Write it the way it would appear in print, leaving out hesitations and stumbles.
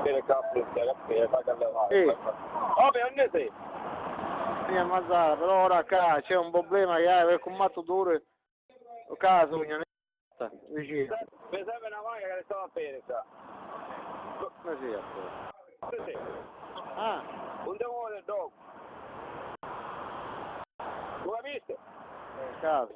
bere caffè, fai che levare. Sì. Vabbè, non ne sei. Mi ammazzare, però ora qua c'è un problema che hai per combatto duro caso vicino. Mi serve una maglia che le stavo a bere qua. Come sia? Sì. Ah, Non devo vedere dopo. Lo capisci? caso.